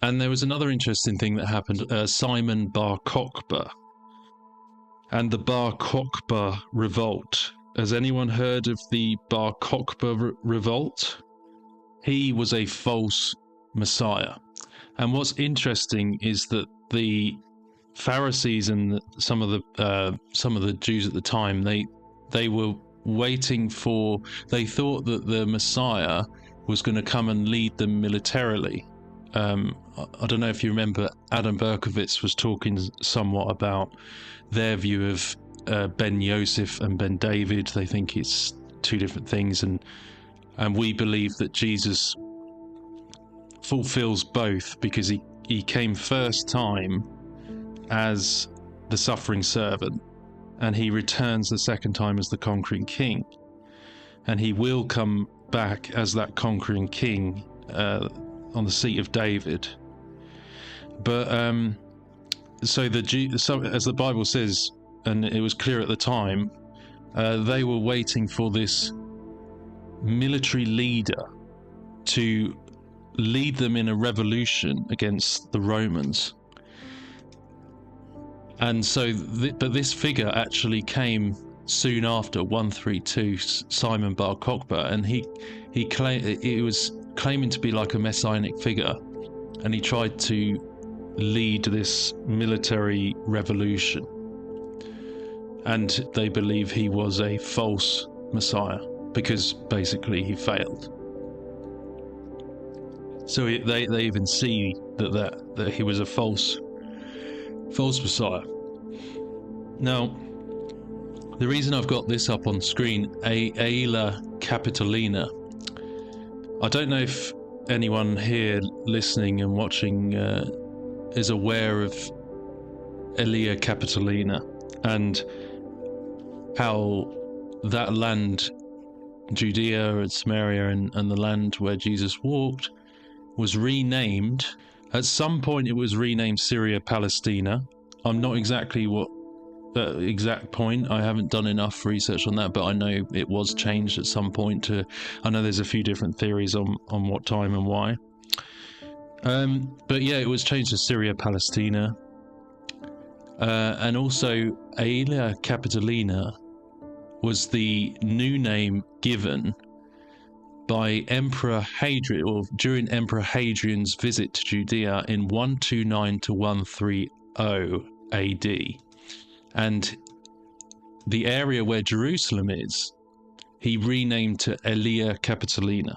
And there was another interesting thing that happened. Simon Bar Kokhba and the Bar Kokhba Revolt. Has anyone heard of the Bar Kokhba Revolt? He was a false Messiah. And what's interesting is that the Pharisees and some of the Jews at the time, they were waiting for. They thought that the Messiah was going to come and lead them militarily. I don't know if you remember, Adam Berkowitz was talking somewhat about their view of Ben Yosef and Ben David. They think it's two different things, and we believe that Jesus fulfills both, because he came first time as the suffering servant, and he returns the second time as the conquering king, and he will come back as that conquering king on the seat of David. But so as the Bible says, and it was clear at the time, they were waiting for this military leader to lead them in a revolution against the Romans. And so, but this figure actually came soon after, 132, Simon Bar Kokhba, and he was claiming to be like a messianic figure, and he tried to lead this military revolution. And they believe he was a false Messiah because basically he failed. So they even see that he was a false Messiah. Now, the reason I've got this up on screen, AAH Capitalina. I don't know if anyone here listening and watching is aware of AAH Capitalina and how that land, Judea and Samaria and the land where Jesus walked, was renamed. At some point it was renamed Syria Palestina. I'm not exactly what the exact point. I haven't done enough research on that, but I know it was changed at some point to, I know there's a few different theories on what time and why. But yeah, it was changed to Syria Palestina. And also AAH Capitalina was the new name given by Emperor Hadrian, or during Emperor Hadrian's visit to Judea in 129 to 130 AD. And the area where Jerusalem is, he renamed to AAH Capitalina.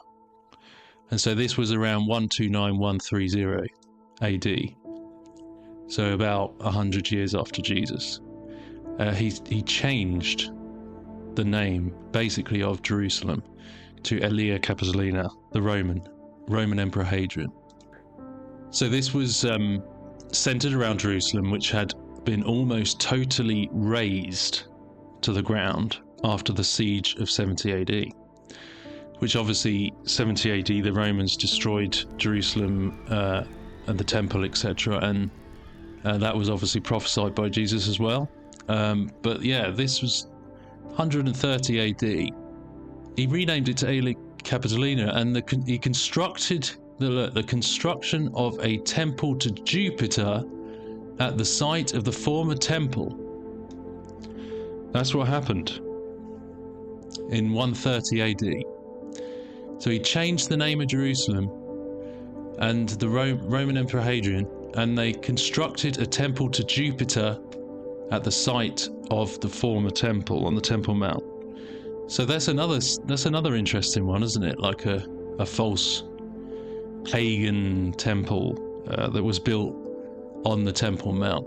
And so this was around 129, 130 AD. So about 100 years after Jesus. He changed the name, basically, of Jerusalem to AAH Capitalina, the Roman Emperor Hadrian. So this was centered around Jerusalem, which had been almost totally razed to the ground after the siege of 70 AD, which obviously 70 AD the Romans destroyed Jerusalem and the temple, etc., and that was obviously prophesied by Jesus as well. But yeah, this was 130 AD. He renamed it to AAH Capitalina, and he constructed the construction of a temple to Jupiter at the site of the former temple. That's what happened in 130 AD. So he changed the name of Jerusalem and the Roman Emperor Hadrian, and they constructed a temple to Jupiter at the site of the former temple on the Temple Mount. So that's another interesting one, isn't it? Like a false pagan temple that was built on the Temple Mount.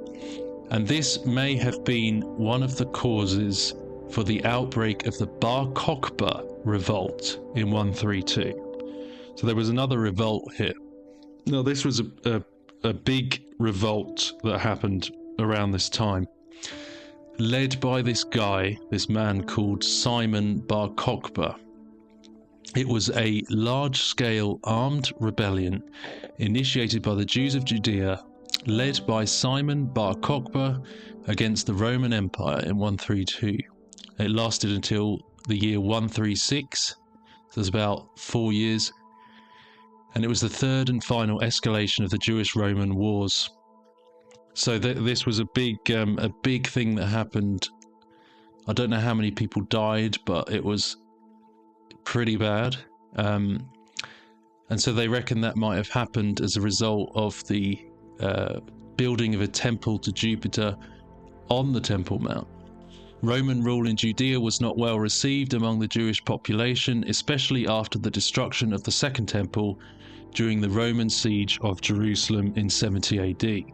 And this may have been one of the causes for the outbreak of the Bar Kokhba Revolt in 132. So there was another revolt here. Now this was a big revolt that happened around this time, led by this man called Simon Bar Kokhba. It was a large-scale armed rebellion initiated by the Jews of Judea, led by Simon Bar Kokhba against the Roman Empire in 132. It lasted until the year 136, so it's about 4 years. and it was the third and final escalation of the Jewish-Roman wars. So this was a big thing that happened. I don't know how many people died, but it was pretty bad. And so they reckon that might have happened as a result of the building of a temple to Jupiter on the Temple Mount. Roman rule in Judea was not well received among the Jewish population, especially after the destruction of the Second Temple during the Roman siege of Jerusalem in 70 AD.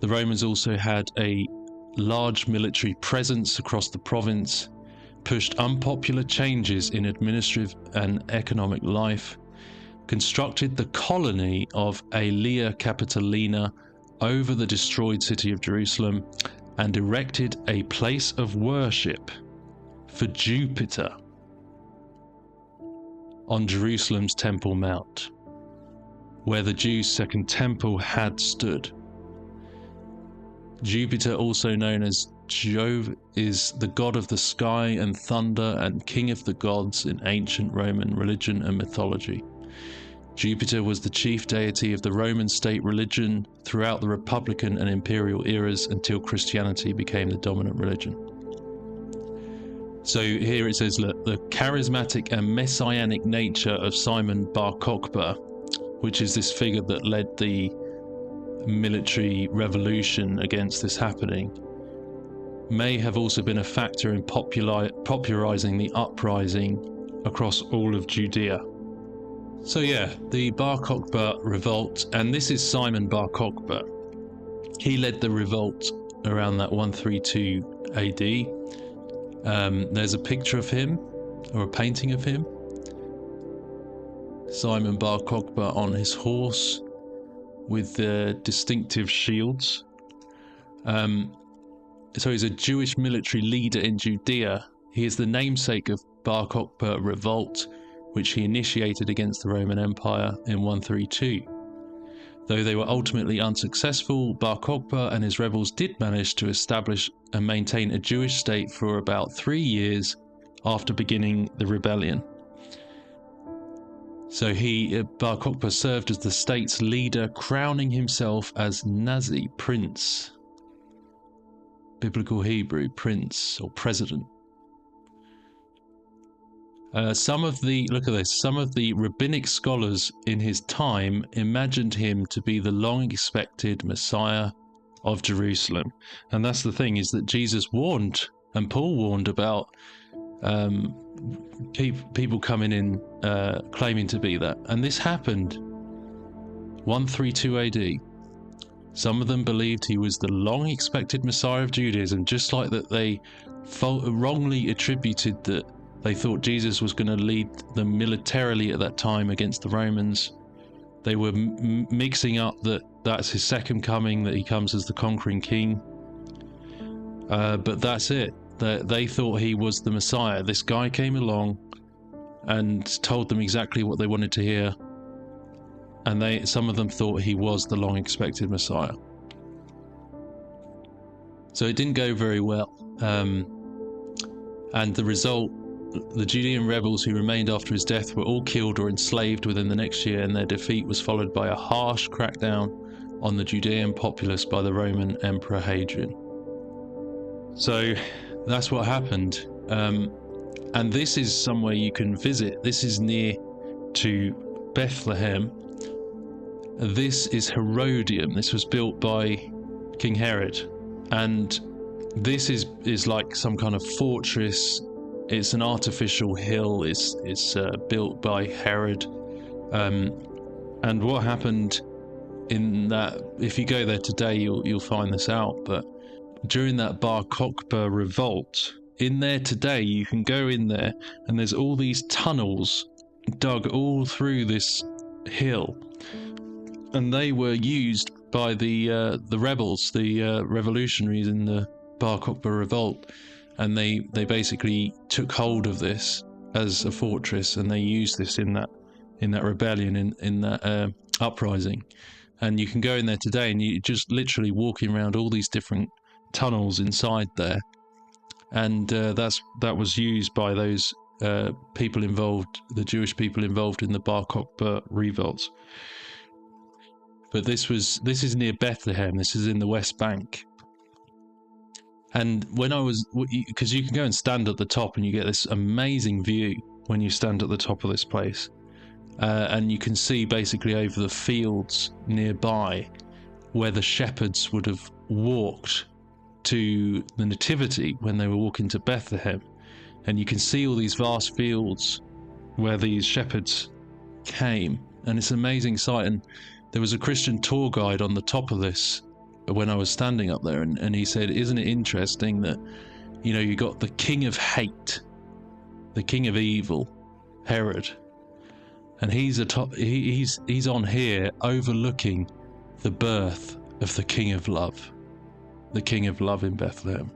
The Romans also had a large military presence across the province, pushed unpopular changes in administrative and economic life, constructed the colony of AAH Capitalina over the destroyed city of Jerusalem, and erected a place of worship for Jupiter on Jerusalem's Temple Mount, where the Jews' second temple had stood. Jupiter, also known as Jove, is the god of the sky and thunder and king of the gods in ancient Roman religion and mythology. Jupiter was the chief deity of the Roman state religion throughout the Republican and Imperial eras until Christianity became the dominant religion. So here it says, look, the charismatic and messianic nature of Simon Bar Kokhba, which is this figure that led the military revolution against this happening, may have also been a factor in popularizing the uprising across all of Judea. So yeah, the Bar Kokhba revolt, and this is Simon Bar Kokhba. He led the revolt around that 132 AD. There's a picture of him, or a painting of him. Simon Bar Kokhba on his horse with the distinctive shields. So he's a Jewish military leader in Judea. He is the namesake of Bar Kokhba revolt, which he initiated against the Roman Empire in 132. Though they were ultimately unsuccessful, Bar Kokhba and his rebels did manage to establish and maintain a Jewish state for about 3 years after beginning the rebellion. So Bar Kokhba served as the state's leader, crowning himself as Nazi prince, biblical Hebrew prince or president. Some of the rabbinic scholars in his time imagined him to be the long-expected Messiah of Jerusalem. And that's the thing, is that Jesus warned, and Paul warned about people coming in claiming to be that. And this happened 132 AD. Some of them believed he was the long-expected Messiah of Judaism, just like that they wrongly attributed that they thought Jesus was going to lead them militarily at that time against the Romans. They were mixing up that that's his second coming, that he comes as the conquering king. But that's it. They thought he was the Messiah. This guy came along and told them exactly what they wanted to hear. And some of them thought he was the long-expected Messiah. So it didn't go very well. And the result, the Judean rebels who remained after his death were all killed or enslaved within the next year, and their defeat was followed by a harsh crackdown on the Judean populace by the Roman Emperor Hadrian. So that's what happened. And this is somewhere you can visit. This is near to Bethlehem. This is Herodium. This was built by King Herod. And this is like some kind of fortress. It's an artificial hill. It's built by Herod. And what happened in that, if you go there today, you'll find this out. But during that Bar Kokhba revolt, in there today, you can go in there and there's all these tunnels dug all through this hill. And they were used by the rebels, the revolutionaries in the Bar Kokhba revolt. And they basically took hold of this as a fortress, and they used this in that rebellion, in that uprising. And you can go in there today, and you just literally walking around all these different tunnels inside there, and that was used by those people involved, the Jewish people involved in the Boker Revolt. But this is near Bethlehem. This is in the West Bank. And when I was, because you can go and stand at the top and you get this amazing view when you stand at the top of this place. And you can see basically over the fields nearby where the shepherds would have walked to the Nativity when they were walking to Bethlehem. And you can see all these vast fields where these shepherds came. And it's an amazing sight. And there was a Christian tour guide on the top of this when I was standing up there, and he said, isn't it interesting that, you know, you got the king of hate, the king of evil, Herod, and he's on here overlooking the birth of the king of love in Bethlehem.